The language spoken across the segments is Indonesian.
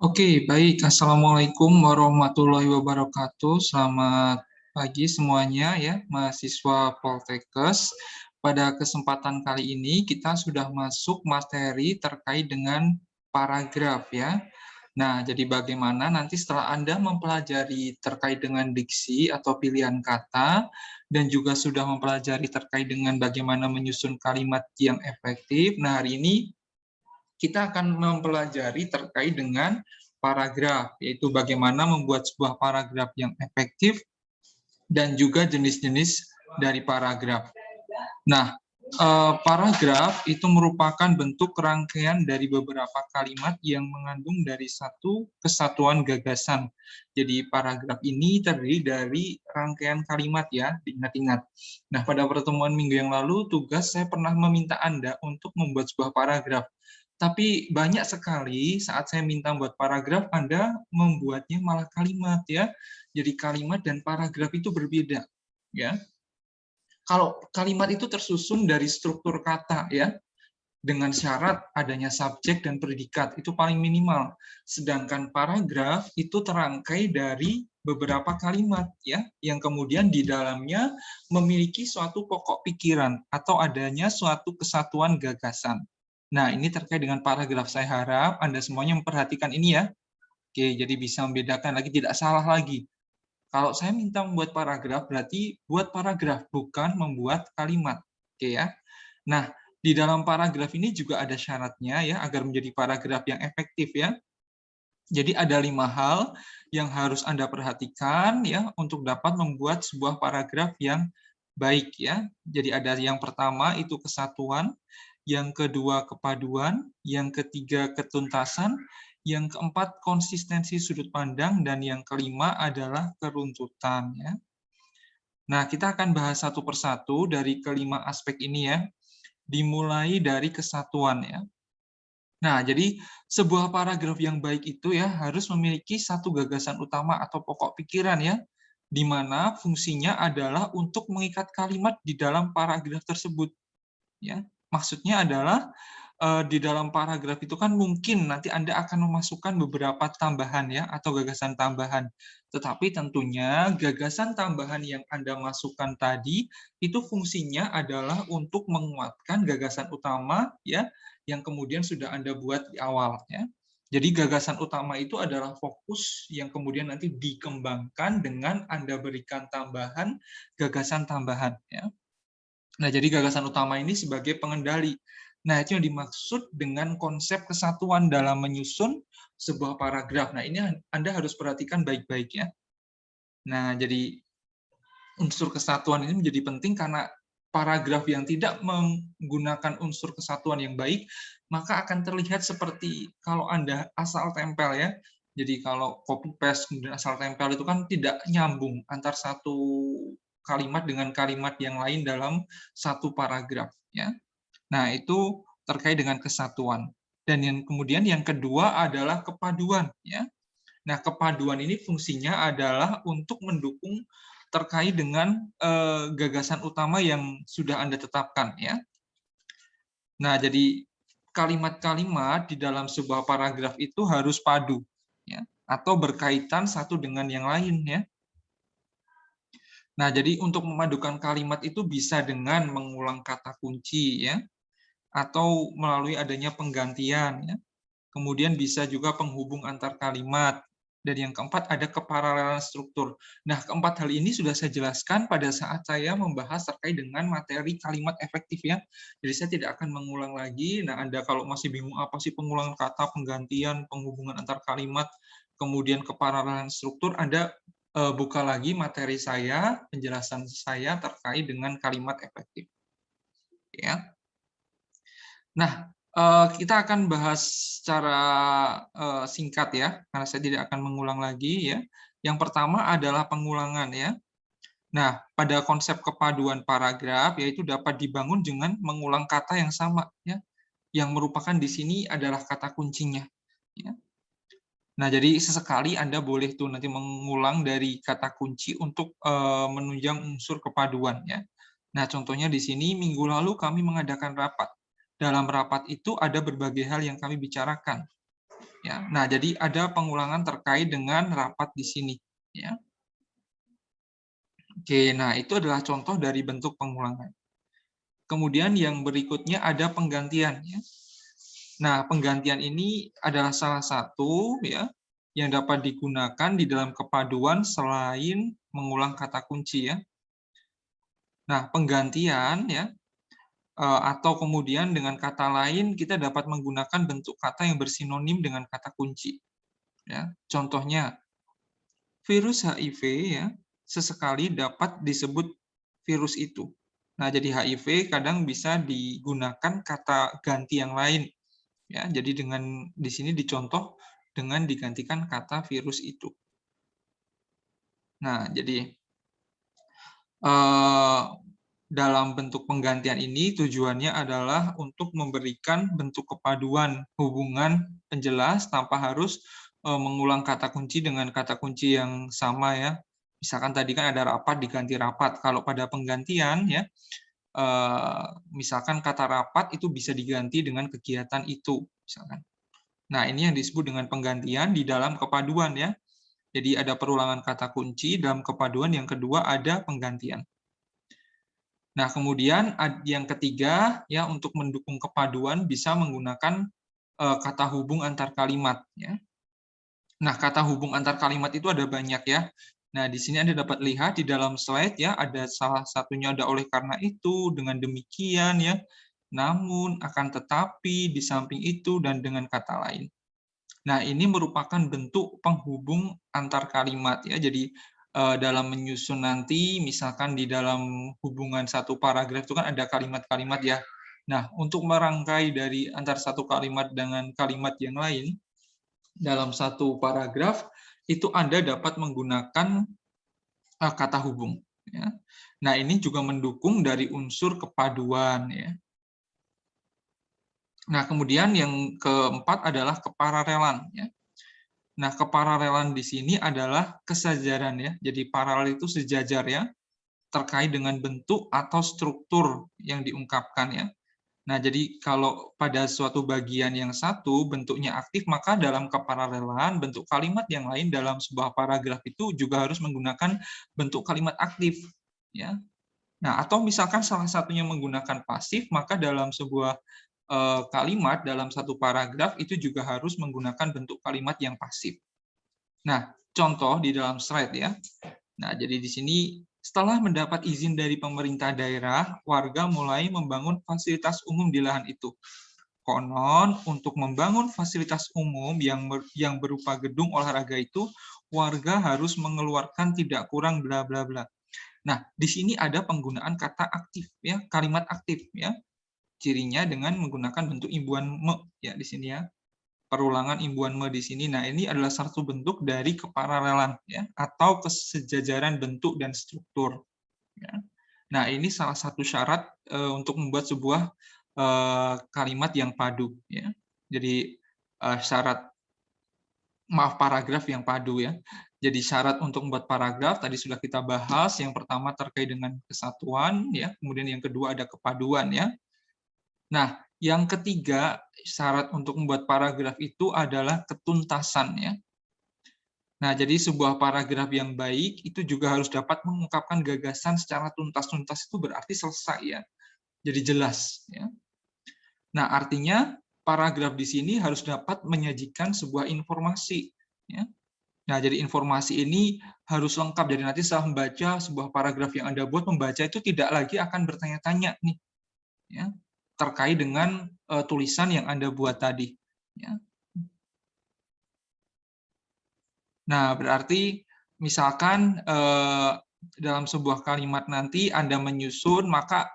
Oke, baik. Assalamualaikum warahmatullahi wabarakatuh. Selamat pagi semuanya ya, mahasiswa Poltekkes. Pada kesempatan kali ini kita sudah masuk materi terkait dengan paragraf ya. Nah, jadi bagaimana nanti setelah Anda mempelajari terkait dengan diksi atau pilihan kata dan juga sudah mempelajari terkait dengan bagaimana menyusun kalimat yang efektif. Nah, hari ini kita akan mempelajari terkait dengan paragraf, yaitu bagaimana membuat sebuah paragraf yang efektif dan juga jenis-jenis dari paragraf. Nah, paragraf itu merupakan bentuk rangkaian dari beberapa kalimat yang mengandung dari satu kesatuan gagasan. Jadi paragraf ini terdiri dari rangkaian kalimat ya, diingat-ingat. Nah, pada pertemuan minggu yang lalu, tugas saya pernah meminta Anda untuk membuat sebuah paragraf. Tapi banyak sekali saat saya minta buat paragraf, Anda membuatnya malah kalimat ya. Jadi kalimat dan paragraf itu berbeda ya. Kalau kalimat itu tersusun dari struktur kata ya, dengan syarat adanya subjek dan predikat, itu paling minimal. Sedangkan paragraf itu terangkai dari beberapa kalimat ya, yang kemudian di dalamnya memiliki suatu pokok pikiran atau adanya suatu kesatuan gagasan. Nah, ini terkait dengan paragraf. Saya harap Anda semuanya memperhatikan ini ya. Oke, jadi bisa membedakan lagi, tidak salah lagi. Kalau saya minta membuat paragraf, berarti buat paragraf, bukan membuat kalimat. Oke ya. Nah, di dalam paragraf ini juga ada syaratnya ya, agar menjadi paragraf yang efektif ya. Jadi ada 5 hal yang harus Anda perhatikan ya, untuk dapat membuat sebuah paragraf yang baik ya. Jadi ada yang pertama itu kesatuan, yang kedua kepaduan, yang ketiga ketuntasan, yang keempat konsistensi sudut pandang, dan yang kelima adalah keruntutan ya. Nah, kita akan bahas satu persatu dari kelima aspek ini ya. Dimulai dari kesatuan ya. Nah, jadi sebuah paragraf yang baik itu ya harus memiliki satu gagasan utama atau pokok pikiran ya, di mana fungsinya adalah untuk mengikat kalimat di dalam paragraf tersebut. Ya, maksudnya adalah di dalam paragraf itu kan mungkin nanti Anda akan memasukkan beberapa tambahan ya atau gagasan tambahan. Tetapi tentunya gagasan tambahan yang Anda masukkan tadi itu fungsinya adalah untuk menguatkan gagasan utama ya yang kemudian sudah Anda buat di awal ya. Jadi gagasan utama itu adalah fokus yang kemudian nanti dikembangkan dengan Anda berikan tambahan gagasan tambahan ya. Nah, jadi gagasan utama ini sebagai pengendali. Nah, itu yang dimaksud dengan konsep kesatuan dalam menyusun sebuah paragraf. Nah, ini Anda harus perhatikan baik-baik ya. Nah, jadi unsur kesatuan ini menjadi penting karena paragraf yang tidak menggunakan unsur kesatuan yang baik, maka akan terlihat seperti kalau Anda asal tempel ya. Jadi kalau copy paste kemudian asal tempel itu kan tidak nyambung antar satu kalimat dengan kalimat yang lain dalam satu paragraf ya. Nah, itu terkait dengan kesatuan. Dan yang kemudian yang kedua adalah kepaduan ya. Nah, kepaduan ini fungsinya adalah untuk mendukung terkait dengan gagasan utama yang sudah Anda tetapkan ya. Nah, jadi kalimat-kalimat di dalam sebuah paragraf itu harus padu ya, atau berkaitan satu dengan yang lain ya. Nah, jadi untuk memadukan kalimat itu bisa dengan mengulang kata kunci ya, atau melalui adanya penggantian ya. Kemudian bisa juga penghubung antar kalimat. Dan yang keempat ada keparalelan struktur. Nah, keempat hal ini sudah saya jelaskan pada saat saya membahas terkait dengan materi kalimat efektif ya. Jadi saya tidak akan mengulang lagi. Nah, Anda kalau masih bingung apa sih pengulangan kata, penggantian, penghubungan antar kalimat, kemudian keparalelan struktur, Anda buka lagi materi saya, penjelasan saya terkait dengan kalimat efektif. Ya. Nah, kita akan bahas secara singkat ya, karena saya tidak akan mengulang lagi ya. Yang pertama adalah pengulangan ya. Nah, pada konsep kepaduan paragraf yaitu dapat dibangun dengan mengulang kata yang sama ya, yang merupakan di sini adalah kata kuncinya. Ya. Nah, jadi sesekali Anda boleh tuh nanti mengulang dari kata kunci untuk menunjang unsur kepaduan ya. Nah, contohnya di sini minggu lalu kami mengadakan rapat. Dalam rapat itu ada berbagai hal yang kami bicarakan. Ya. Nah, jadi ada pengulangan terkait dengan rapat di sini. Ya. Oke, nah itu adalah contoh dari bentuk pengulangan. Kemudian yang berikutnya ada penggantian. Ya. Nah, penggantian ini adalah salah satu ya yang dapat digunakan di dalam kepaduan selain mengulang kata kunci ya. Nah, penggantian ya atau kemudian dengan kata lain kita dapat menggunakan bentuk kata yang bersinonim dengan kata kunci. Ya, contohnya virus HIV ya sesekali dapat disebut virus itu. Nah, jadi HIV kadang bisa digunakan kata ganti yang lain. Ya, jadi dengan di sini dicontoh dengan digantikan kata virus itu. Nah, jadi dalam bentuk penggantian ini tujuannya adalah untuk memberikan bentuk kepaduan hubungan penjelas tanpa harus mengulang kata kunci dengan kata kunci yang sama ya. Misalkan tadi kan ada rapat diganti rapat. Kalau pada penggantian ya, misalkan kata rapat itu bisa diganti dengan kegiatan itu, misalkan. Nah, ini yang disebut dengan penggantian di dalam kepaduan ya. Jadi ada perulangan kata kunci dalam kepaduan, yang kedua ada penggantian. Nah, kemudian yang ketiga ya untuk mendukung kepaduan bisa menggunakan kata hubung antar kalimat ya. Nah, kata hubung antar kalimat itu ada banyak ya. Nah, di sini Anda dapat lihat di dalam slide ya, ada salah satunya ada oleh karena itu, dengan demikian ya, namun, akan tetapi, di samping itu, dan dengan kata lain. Nah, ini merupakan bentuk penghubung antar kalimat ya. Jadi dalam menyusun nanti, misalkan di dalam hubungan satu paragraf itu kan ada kalimat-kalimat ya. Nah, untuk merangkai dari antar satu kalimat dengan kalimat yang lain dalam satu paragraf itu Anda dapat menggunakan kata hubung. Ya. Nah, ini juga mendukung dari unsur kepaduan ya. Nah, kemudian yang keempat adalah kepararelan ya. Nah, kepararelan di sini adalah kesejajaran ya. Jadi paralel itu sejajar ya, terkait dengan bentuk atau struktur yang diungkapkan ya. Nah, jadi kalau pada suatu bagian yang satu bentuknya aktif, maka dalam keparalelan bentuk kalimat yang lain dalam sebuah paragraf itu juga harus menggunakan bentuk kalimat aktif ya. Nah, atau misalkan salah satunya menggunakan pasif, maka dalam sebuah kalimat dalam satu paragraf itu juga harus menggunakan bentuk kalimat yang pasif. Nah, contoh di dalam slide ya. Nah, jadi di sini setelah mendapat izin dari pemerintah daerah, warga mulai membangun fasilitas umum di lahan itu. Konon, untuk membangun fasilitas umum yang berupa gedung olahraga itu, warga harus mengeluarkan tidak kurang bla bla bla. Nah, di sini ada penggunaan kata aktif ya, kalimat aktif ya. Cirinya dengan menggunakan bentuk imbuhan me ya di sini ya. Perulangan imbuhan me di sini. Nah, ini adalah satu bentuk dari kepararelan ya atau kesejajaran bentuk dan struktur ya. Nah, ini salah satu syarat untuk membuat sebuah kalimat yang padu ya. Jadi paragraf yang padu ya. Jadi syarat untuk membuat paragraf tadi sudah kita bahas. Yang pertama terkait dengan kesatuan ya, kemudian yang kedua ada kepaduan ya. Nah, yang ketiga syarat untuk membuat paragraf itu adalah ketuntasan ya. Nah, jadi sebuah paragraf yang baik itu juga harus dapat mengungkapkan gagasan secara tuntas. Tuntas itu berarti selesai ya. Jadi jelas ya. Nah, artinya paragraf di sini harus dapat menyajikan sebuah informasi ya. Nah, jadi informasi ini harus lengkap. Jadi nanti setelah membaca sebuah paragraf yang Anda buat, membaca itu tidak lagi akan bertanya-tanya nih ya, terkait dengan tulisan yang Anda buat tadi ya. Nah, berarti misalkan dalam sebuah kalimat nanti Anda menyusun, maka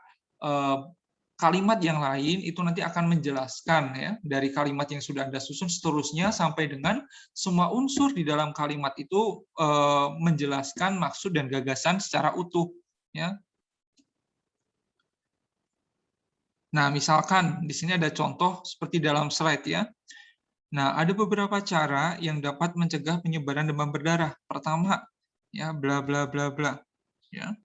kalimat yang lain itu nanti akan menjelaskan ya dari kalimat yang sudah Anda susun seterusnya sampai dengan semua unsur di dalam kalimat itu menjelaskan maksud dan gagasan secara utuh ya. Nah, misalkan di sini ada contoh seperti dalam slide ya. Nah, ada beberapa cara yang dapat mencegah penyebaran demam berdarah. Pertama, ya bla bla bla bla, ya.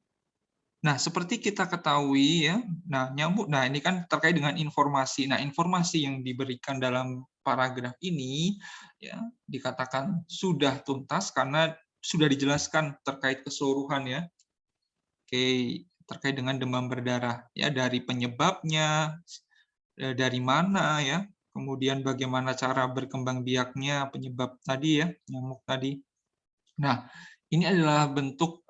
Nah, seperti kita ketahui ya, nah ini kan terkait dengan informasi. Nah, informasi yang diberikan dalam paragraf ini ya dikatakan sudah tuntas karena sudah dijelaskan terkait keseluruhan ya. Oke, terkait dengan demam berdarah ya, dari penyebabnya, dari mana ya, kemudian bagaimana cara berkembang biaknya, penyebab tadi ya, nyamuk tadi. Nah, ini adalah bentuk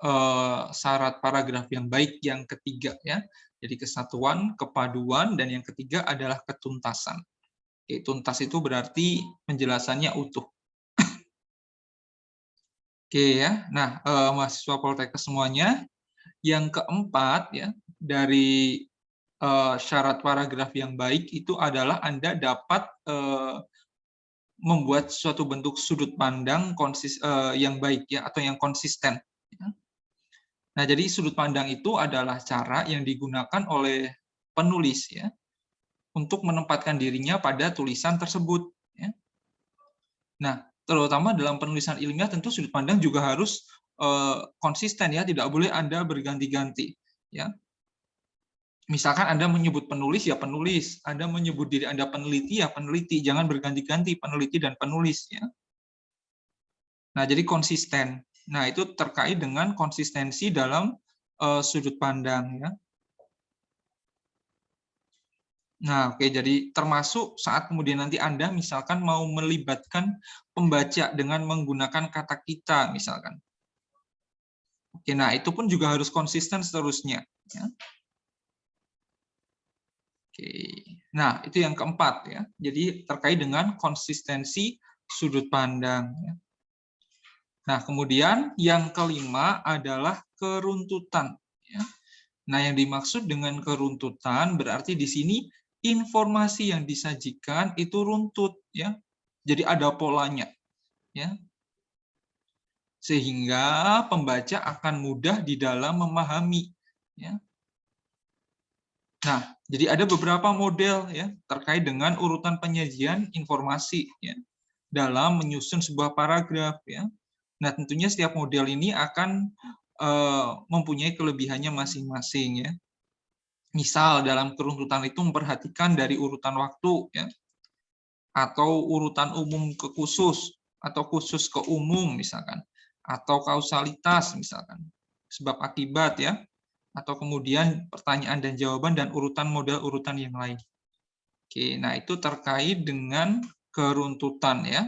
syarat paragraf yang baik yang ketiga ya. Jadi kesatuan, kepaduan, dan yang ketiga adalah ketuntasan. Oke, tuntas itu berarti penjelasannya utuh. Oke ya. Nah, mahasiswa Poltekkes semuanya, yang keempat ya dari syarat paragraf yang baik itu adalah Anda dapat membuat suatu bentuk sudut pandang yang baik ya atau yang konsisten. Ya. Nah, jadi sudut pandang itu adalah cara yang digunakan oleh penulis ya untuk menempatkan dirinya pada tulisan tersebut. Ya. Nah, terutama dalam penulisan ilmiah tentu sudut pandang juga harus konsisten ya, tidak boleh Anda berganti-ganti. Ya. Misalkan Anda menyebut penulis ya penulis, Anda menyebut diri Anda peneliti ya peneliti, jangan berganti-ganti peneliti dan penulis ya. Nah, jadi konsisten. Nah, itu terkait dengan konsistensi dalam sudut pandang ya. Nah, oke, jadi termasuk saat kemudian nanti Anda misalkan mau melibatkan pembaca dengan menggunakan kata kita misalkan. Oke, nah itu pun juga harus konsisten seterusnya. Ya. Oke, nah itu yang keempat ya. Jadi terkait dengan konsistensi sudut pandang. Ya. Nah, kemudian yang kelima adalah keruntutan. Ya. Nah, yang dimaksud dengan keruntutan berarti di sini informasi yang disajikan itu runtut, ya. Jadi ada polanya, ya. Sehingga pembaca akan mudah di dalam memahami, ya. Nah, jadi ada beberapa model ya terkait dengan urutan penyajian informasi, ya, dalam menyusun sebuah paragraf, ya. Nah, tentunya setiap model ini akan mempunyai kelebihannya masing-masing ya. Misal dalam keruntutan itu memperhatikan dari urutan waktu ya, atau urutan umum ke khusus atau khusus ke umum misalkan, atau kausalitas misalkan, sebab akibat ya, atau kemudian pertanyaan dan jawaban dan urutan model urutan yang lain. Oke, nah itu terkait dengan keruntutan ya.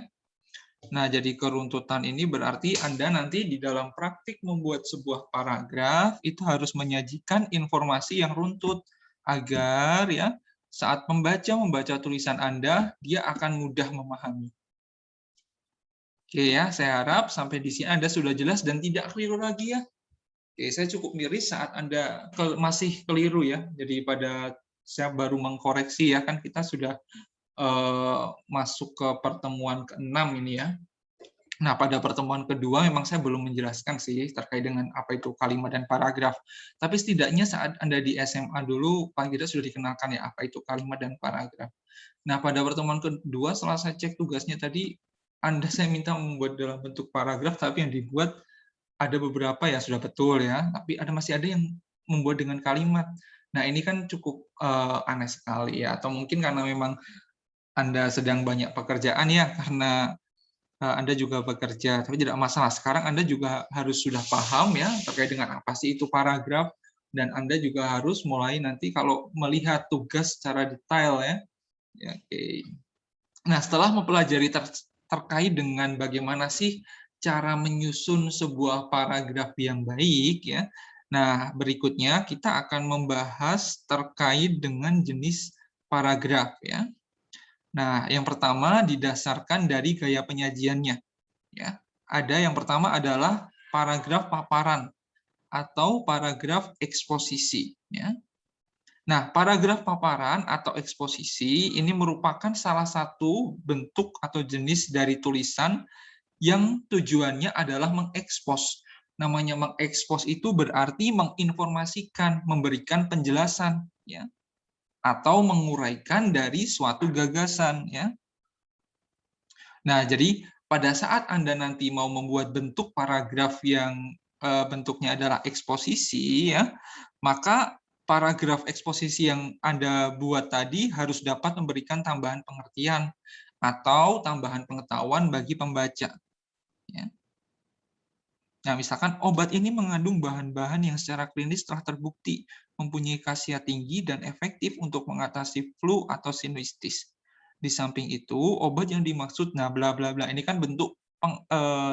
Nah, jadi keruntutan ini berarti Anda nanti di dalam praktik membuat sebuah paragraf itu harus menyajikan informasi yang runtut agar ya saat pembaca membaca tulisan Anda, dia akan mudah memahami. Oke ya, saya harap sampai di sini Anda sudah jelas dan tidak keliru lagi ya. Oke, saya cukup miris saat Anda masih keliru ya. Jadi pada saya baru mengkoreksi ya, kan kita sudah masuk ke pertemuan ke-6 ini ya. Nah, pada pertemuan kedua memang saya belum menjelaskan sih terkait dengan apa itu kalimat dan paragraf. Tapi setidaknya saat Anda di SMA dulu, paling tidak sudah dikenalkan ya apa itu kalimat dan paragraf. Nah, pada pertemuan kedua setelah saya cek tugasnya tadi, saya minta membuat dalam bentuk paragraf, tapi yang dibuat ada beberapa ya sudah betul ya, tapi masih ada yang membuat dengan kalimat. Nah, ini kan cukup aneh sekali ya, atau mungkin karena memang Anda sedang banyak pekerjaan ya, karena Anda juga bekerja, tapi tidak masalah. Sekarang Anda juga harus sudah paham ya terkait dengan apa sih itu paragraf, dan Anda juga harus mulai nanti kalau melihat tugas secara detail ya. Ya, oke. Nah, setelah mempelajari terkait dengan bagaimana sih cara menyusun sebuah paragraf yang baik ya. Nah, berikutnya kita akan membahas terkait dengan jenis paragraf ya. Nah, yang pertama didasarkan dari gaya penyajiannya. Ya, ada yang pertama adalah paragraf paparan atau paragraf eksposisi. Ya. Nah, paragraf paparan atau eksposisi ini merupakan salah satu bentuk atau jenis dari tulisan yang tujuannya adalah mengekspos. Namanya mengekspos itu berarti menginformasikan, memberikan penjelasan, ya, atau menguraikan dari suatu gagasan, ya. Nah, jadi pada saat Anda nanti mau membuat bentuk paragraf yang bentuknya adalah eksposisi ya, maka paragraf eksposisi yang Anda buat tadi harus dapat memberikan tambahan pengertian atau tambahan pengetahuan bagi pembaca. Ya. Nah, misalkan obat ini mengandung bahan-bahan yang secara klinis telah terbukti mempunyai khasiat tinggi dan efektif untuk mengatasi flu atau sinusitis. Di samping itu, obat yang dimaksud, nah bla bla bla, ini kan bentuk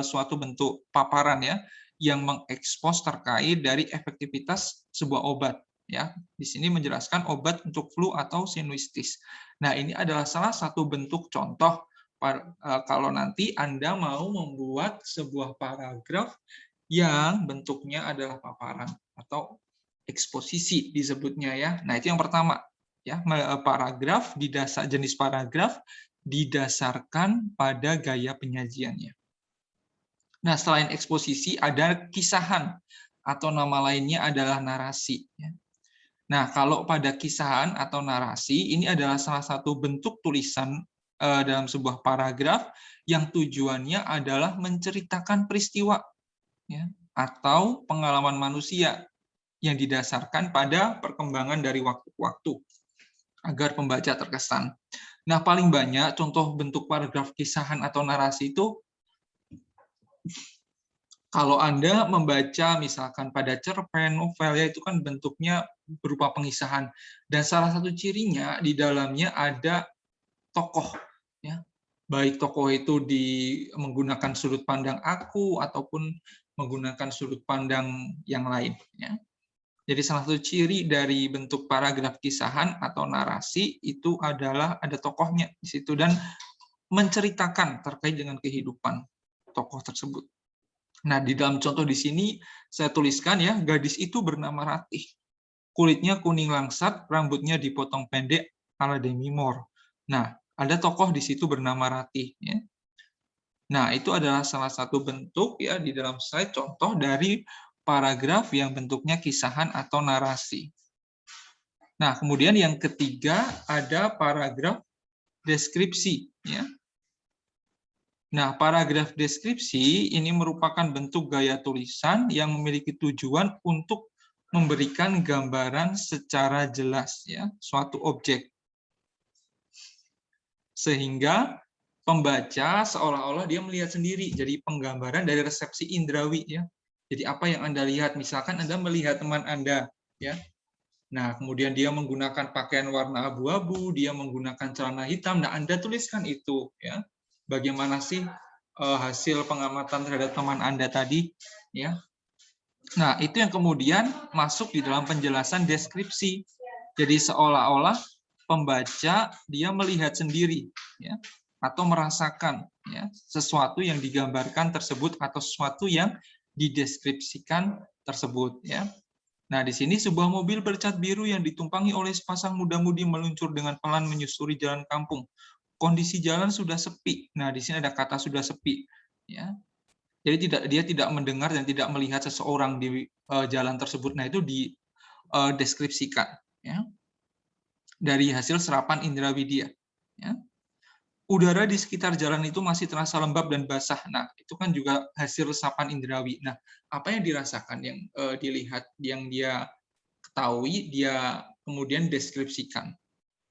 suatu bentuk paparan ya, yang mengekspos terkait dari efektivitas sebuah obat. Ya, di sini menjelaskan obat untuk flu atau sinusitis. Nah, ini adalah salah satu bentuk contoh kalau nanti Anda mau membuat sebuah paragraf yang bentuknya adalah paparan atau eksposisi disebutnya ya. Nah, itu yang pertama ya, paragraf jenis paragraf didasarkan pada gaya penyajiannya. Nah, selain eksposisi ada kisahan atau nama lainnya adalah narasi ya. Nah, kalau pada kisahan atau narasi, ini adalah salah satu bentuk tulisan dalam sebuah paragraf yang tujuannya adalah menceritakan peristiwa ya, atau pengalaman manusia yang didasarkan pada perkembangan dari waktu ke waktu agar pembaca terkesan. Nah, paling banyak contoh bentuk paragraf kisahan atau narasi itu kalau Anda membaca misalkan pada cerpen, novel, ya itu kan bentuknya berupa pengisahan. Dan salah satu cirinya di dalamnya ada tokoh. Ya. Baik tokoh itu menggunakan sudut pandang aku ataupun menggunakan sudut pandang yang lain. Ya. Jadi salah satu ciri dari bentuk paragraf kisahan atau narasi itu adalah ada tokohnya di situ dan menceritakan terkait dengan kehidupan tokoh tersebut. Nah, di dalam contoh di sini saya tuliskan ya, gadis itu bernama Ratih. Kulitnya kuning langsat, rambutnya dipotong pendek ala Demi Moore. Nah, ada tokoh di situ bernama Ratih ya. Nah, itu adalah salah satu bentuk ya di dalam slide contoh dari paragraf yang bentuknya kisahan atau narasi. Nah, kemudian yang ketiga ada paragraf deskripsi ya. Nah, paragraf deskripsi ini merupakan bentuk gaya tulisan yang memiliki tujuan untuk memberikan gambaran secara jelas ya, suatu objek. Sehingga pembaca seolah-olah dia melihat sendiri, jadi penggambaran dari resepsi indrawi ya. Jadi apa yang Anda lihat, misalkan Anda melihat teman Anda ya. Nah, kemudian dia menggunakan pakaian warna abu-abu, dia menggunakan celana hitam, nah Anda tuliskan itu ya. Bagaimana sih hasil pengamatan terhadap teman Anda tadi ya. Nah, itu yang kemudian masuk di dalam penjelasan deskripsi. Jadi seolah-olah pembaca dia melihat sendiri ya atau merasakan ya sesuatu yang digambarkan tersebut atau sesuatu yang dideskripsikan tersebut ya. Nah, di sini sebuah mobil bercat biru yang ditumpangi oleh sepasang muda-mudi meluncur dengan pelan menyusuri jalan kampung. Kondisi jalan sudah sepi. Nah, di sini ada kata sudah sepi. Ya. Jadi dia tidak mendengar dan tidak melihat seseorang di jalan tersebut. Nah, itu dideskripsikan. Ya. Dari hasil serapan inderawi dia. Ya. Udara di sekitar jalan itu masih terasa lembab dan basah. Nah, itu kan juga hasil resapan indrawi. Nah, apa yang dirasakan, yang dilihat, yang dia ketahui, dia kemudian deskripsikan.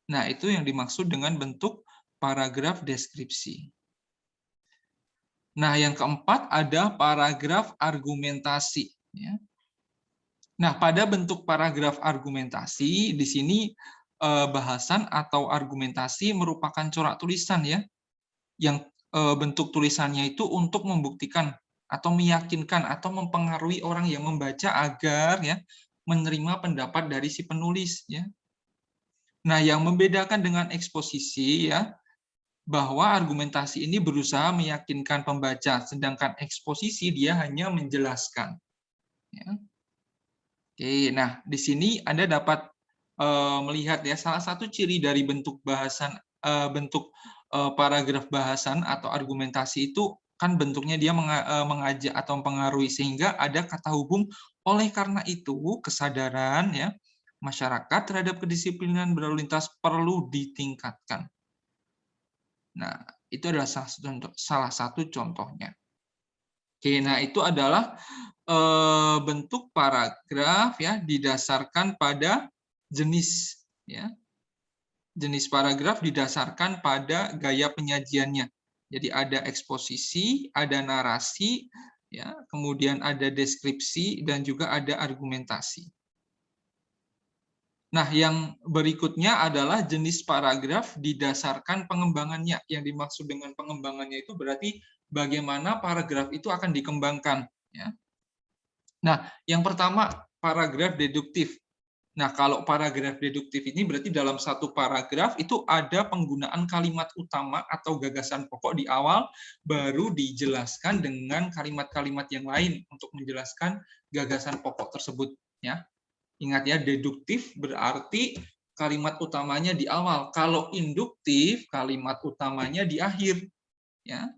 Nah, itu yang dimaksud dengan bentuk paragraf deskripsi. Nah, yang keempat ada paragraf argumentasi. Ya. Nah, pada bentuk paragraf argumentasi, di sini bahasan atau argumentasi merupakan corak tulisan ya, yang bentuk tulisannya itu untuk membuktikan atau meyakinkan atau mempengaruhi orang yang membaca agar ya menerima pendapat dari si penulis ya. Nah, yang membedakan dengan eksposisi ya bahwa argumentasi ini berusaha meyakinkan pembaca, sedangkan eksposisi dia hanya menjelaskan. Ya. Oke, nah di sini Anda dapat melihat ya salah satu ciri dari bentuk bahasan bentuk paragraf bahasan atau argumentasi itu kan bentuknya dia mengajak atau mempengaruhi sehingga ada kata hubung. Oleh karena itu kesadaran ya masyarakat terhadap kedisiplinan berlalu lintas perlu ditingkatkan. Nah, itu adalah salah satu contohnya. Oke, nah itu adalah bentuk paragraf ya didasarkan pada jenis ya. Jenis paragraf didasarkan pada gaya penyajiannya. Jadi ada eksposisi, ada narasi, ya, kemudian ada deskripsi dan juga ada argumentasi. Nah, yang berikutnya adalah jenis paragraf didasarkan pengembangannya. Yang dimaksud dengan pengembangannya itu berarti bagaimana paragraf itu akan dikembangkan. Ya. Nah, yang pertama paragraf deduktif. Nah, kalau paragraf deduktif ini berarti dalam satu paragraf itu ada penggunaan kalimat utama atau gagasan pokok di awal, baru dijelaskan dengan kalimat-kalimat yang lain untuk menjelaskan gagasan pokok tersebut. Ya. Ingat ya, deduktif berarti kalimat utamanya di awal. Kalau induktif, kalimat utamanya di akhir. Ya.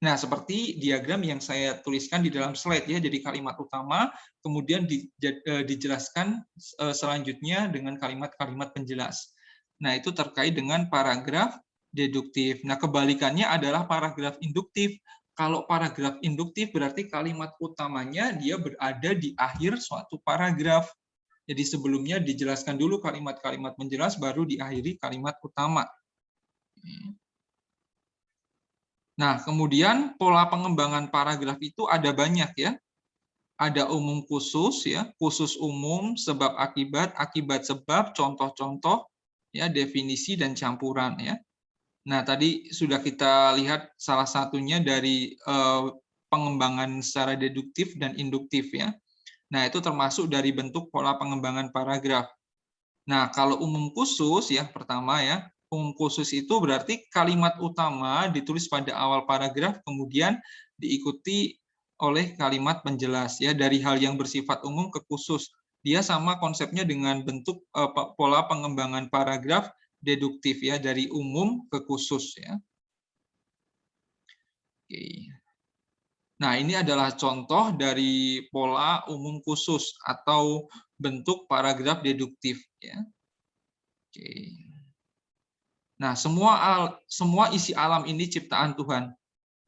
Nah, seperti diagram yang saya tuliskan di dalam slide ya. Jadi kalimat utama, kemudian dijelaskan selanjutnya dengan kalimat-kalimat penjelas. Nah, itu terkait dengan paragraf deduktif. Nah, kebalikannya adalah paragraf induktif. Kalau paragraf induktif berarti kalimat utamanya dia berada di akhir suatu paragraf. Jadi sebelumnya dijelaskan dulu kalimat-kalimat penjelas, baru diakhiri kalimat utama. Nah, kemudian pola pengembangan paragraf itu ada banyak ya. Ada umum khusus ya, khusus umum, sebab akibat, akibat sebab, contoh-contoh, ya, definisi dan campuran ya. Nah, tadi sudah kita lihat salah satunya dari pengembangan secara deduktif dan induktif ya. Nah, itu termasuk dari bentuk pola pengembangan paragraf. Nah, kalau umum khusus ya, pertama ya, umum khusus itu berarti kalimat utama ditulis pada awal paragraf, kemudian diikuti oleh kalimat penjelas ya, dari hal yang bersifat umum ke khusus. Dia sama konsepnya dengan bentuk pola pengembangan paragraf deduktif ya, dari umum ke khusus ya. Oke. Nah, ini adalah contoh dari pola umum khusus atau bentuk paragraf deduktif ya. Oke. Nah, semua isi alam ini ciptaan Tuhan.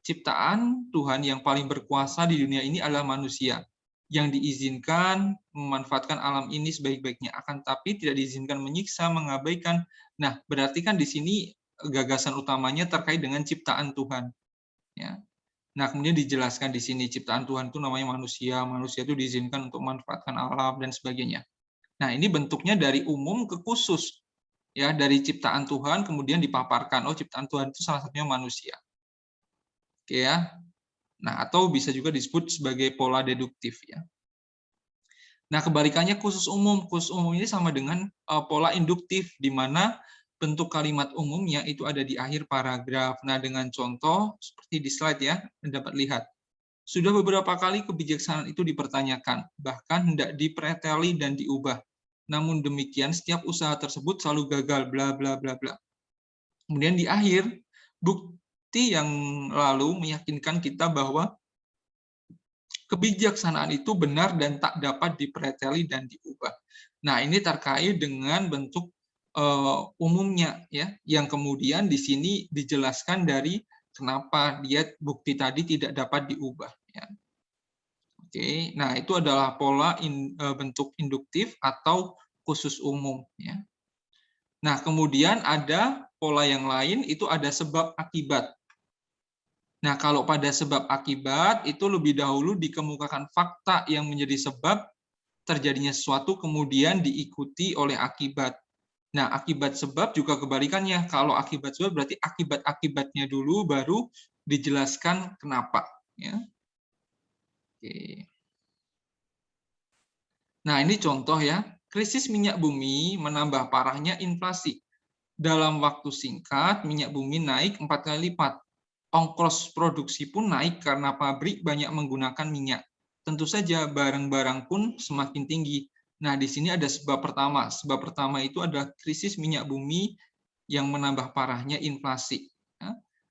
Ciptaan Tuhan yang paling berkuasa di dunia ini adalah manusia yang diizinkan memanfaatkan alam ini sebaik-baiknya, akan tapi tidak diizinkan menyiksa, mengabaikan. Nah, berarti kan di sini gagasan utamanya terkait dengan ciptaan Tuhan. Ya. Nah, kemudian dijelaskan di sini ciptaan Tuhan itu namanya manusia. Manusia itu diizinkan untuk memanfaatkan alam dan sebagainya. Nah, ini bentuknya dari umum ke khusus. Ya, dari ciptaan Tuhan kemudian dipaparkan. Oh, ciptaan Tuhan itu salah satunya manusia. Oke ya. Nah, atau bisa juga disebut sebagai pola deduktif ya. Nah, kebalikannya khusus umum. Khusus umum ini sama dengan pola induktif, di mana bentuk kalimat umumnya itu ada di akhir paragraf. Nah, dengan contoh seperti di slide ya, Anda dapat lihat. Sudah beberapa kali kebijaksanaan itu dipertanyakan, bahkan hendak dipreteli dan diubah. Namun demikian, setiap usaha tersebut selalu gagal, bla bla bla bla. Kemudian di akhir, bukti yang lalu meyakinkan kita bahwa kebijaksanaan itu benar dan tak dapat dipreteli dan diubah. Nah, ini terkait dengan bentuk umumnya ya, yang kemudian di sini dijelaskan dari kenapa dia bukti tadi tidak dapat diubah ya. Oke, nah itu adalah pola bentuk induktif atau khusus umum ya. Nah, kemudian ada pola yang lain, itu ada sebab akibat. Nah, kalau pada sebab akibat itu lebih dahulu dikemukakan fakta yang menjadi sebab terjadinya sesuatu, kemudian diikuti oleh akibat. Nah, akibat sebab juga kebalikannya. Kalau akibat sebab berarti akibat-akibatnya dulu baru dijelaskan kenapa ya. Oke. Nah, ini contoh ya. Krisis minyak bumi menambah parahnya inflasi. Dalam waktu singkat, minyak bumi naik 4 kali lipat. Ongkos produksi pun naik karena pabrik banyak menggunakan minyak. Tentu saja barang-barang pun semakin tinggi. Nah, di sini ada sebab pertama. Sebab pertama itu adalah krisis minyak bumi yang menambah parahnya inflasi.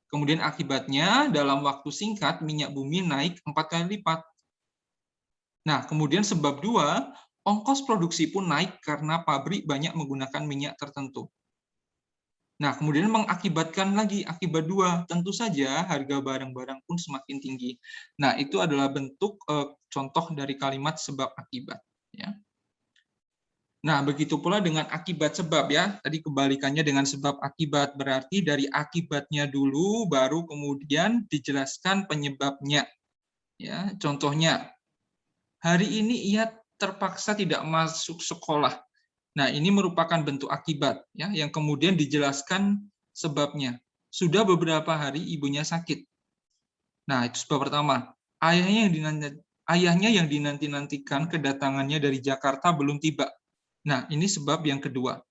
Kemudian akibatnya dalam waktu singkat minyak bumi naik 4 kali lipat. Nah, kemudian sebab dua, ongkos produksi pun naik karena pabrik banyak menggunakan minyak tertentu. Nah, kemudian mengakibatkan lagi akibat dua, tentu saja harga barang-barang pun semakin tinggi. Nah, itu adalah bentuk contoh dari kalimat sebab akibat. Ya. Nah, begitu pula dengan akibat sebab ya. Tadi kebalikannya dengan sebab akibat, berarti dari akibatnya dulu, baru kemudian dijelaskan penyebabnya. Ya, contohnya, hari ini ia terpaksa tidak masuk sekolah. Nah, ini merupakan bentuk akibat ya yang kemudian dijelaskan sebabnya. Sudah beberapa hari ibunya sakit. Nah, itu sebab pertama. Ayahnya yang dinanti-nantikan kedatangannya dari Jakarta belum tiba. Nah, ini sebab yang kedua.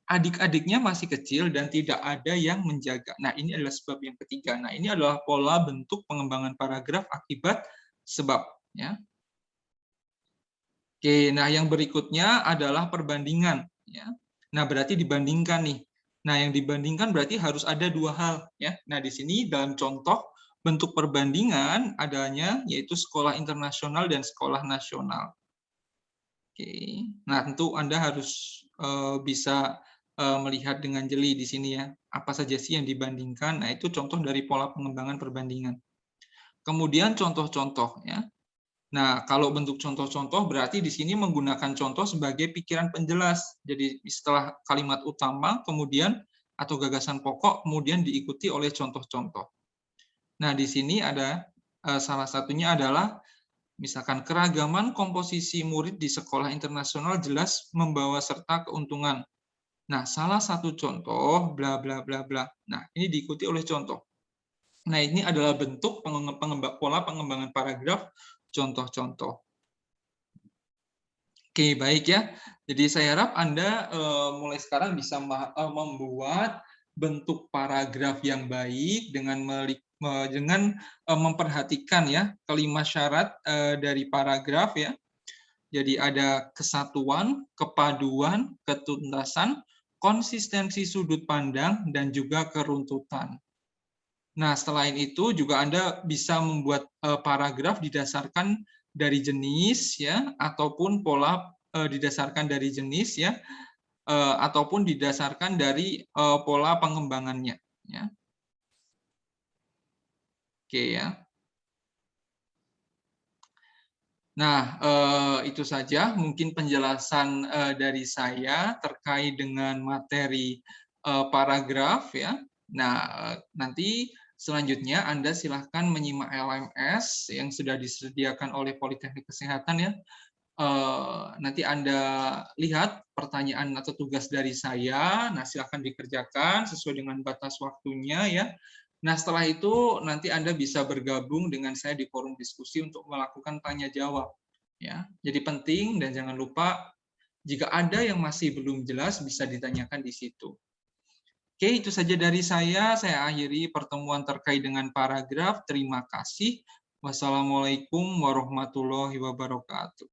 Adik-adiknya masih kecil dan tidak ada yang menjaga. Nah, ini adalah sebab yang ketiga. Nah, ini adalah pola bentuk pengembangan paragraf akibat sebab ya. Oke, nah yang berikutnya adalah perbandingan. Ya. Nah, berarti dibandingkan nih. Nah, yang dibandingkan berarti harus ada dua hal. Ya. Nah, di sini dalam contoh bentuk perbandingan adanya yaitu sekolah internasional dan sekolah nasional. Oke, nah tentu Anda harus bisa melihat dengan jeli di sini ya. Apa saja sih yang dibandingkan? Nah, itu contoh dari pola pengembangan perbandingan. Kemudian contoh-contoh ya. Nah, kalau bentuk contoh-contoh berarti di sini menggunakan contoh sebagai pikiran penjelas. Jadi setelah kalimat utama, kemudian atau gagasan pokok, kemudian diikuti oleh contoh-contoh. Nah, di sini ada salah satunya adalah misalkan keragaman komposisi murid di sekolah internasional jelas membawa serta keuntungan. Nah, salah satu contoh bla bla bla bla. Nah, ini diikuti oleh contoh. Nah, ini adalah bentuk pola pengembangan paragraf contoh-contoh. Oke, baik ya. Jadi saya harap Anda mulai sekarang bisa membuat bentuk paragraf yang baik dengan memperhatikan ya kelima syarat dari paragraf ya. Jadi ada kesatuan, kepaduan, ketuntasan, konsistensi sudut pandang, dan juga keruntutan. Nah, selain itu juga Anda bisa membuat paragraf didasarkan dari jenis ya ataupun pola didasarkan dari jenis ya ataupun didasarkan dari pola pengembangannya ya. Oke ya. Nah, itu saja mungkin penjelasan dari saya terkait dengan materi paragraf ya. Nah, nanti selanjutnya Anda silahkan menyimak LMS yang sudah disediakan oleh Politeknik Kesehatan ya. Nanti Anda lihat pertanyaan atau tugas dari saya. Nah, silahkan dikerjakan sesuai dengan batas waktunya ya. Nah, setelah itu nanti Anda bisa bergabung dengan saya di forum diskusi untuk melakukan tanya jawab. Ya, jadi penting dan jangan lupa jika ada yang masih belum jelas bisa ditanyakan di situ. Oke, itu saja dari saya. Saya akhiri pertemuan terkait dengan paragraf. Terima kasih. Wassalamualaikum warahmatullahi wabarakatuh.